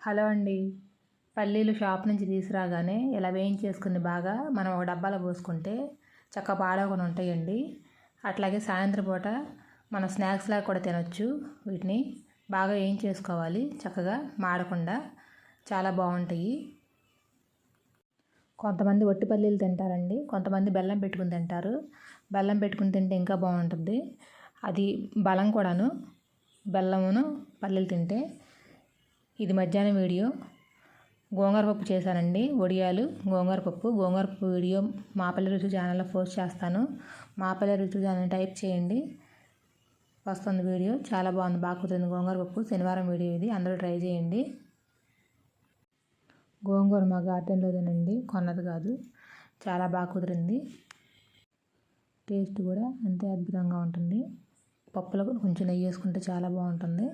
Hello అండి. పల్లీలు shop నుంచి తీసుకురాగానే ఇలా వేయించేసుకుని బాగా మనం ఒక డబ్బాలో పోసుకుంటే చక్కగా పాడవకుండా ఉంటాయండి. అట్లాగే సాయంత్రం పూట మనం స్నాక్స్లాగా కూడా తినొచ్చు. వీటిని బాగా వేయించేసుకోవాలి చక్కగా మాడకుండా. చాలా బాగుంటాయి. కొంతమంది ఒట్టి పల్లీలు తింటారండి, కొంతమంది బెల్లం పెట్టుకుని తింటారు. బెల్లం పెట్టుకుని తింటే ఇంకా బాగుంటుంది. అది బలం కూడాను, బెల్లమును పల్లీలు తింటే. ఇది మధ్యాహ్నం వీడియో. గోంగూర పప్పు చేశానండి, వడియాలు గోంగూర పప్పు వీడియో మా పల్లె రుచి ఛానల్లో పోస్ట్ చేస్తాను. మా పల్లె రుచి ఛానల్ టైప్ చేయండి, వస్తుంది వీడియో. చాలా బాగుంది, బాగా కుదిరింది గోంగూర పప్పు. శనివారం వీడియో ఇది, అందరూ ట్రై చేయండి. గోంగూర మా గార్డెన్లోదేనండి, కొన్నది కాదు. చాలా బాగా కుదిరింది. టేస్ట్ కూడా అంతే అద్భుతంగా ఉంటుంది. పప్పులో కొంచెం నెయ్యి వేసుకుంటే చాలా బాగుంటుంది.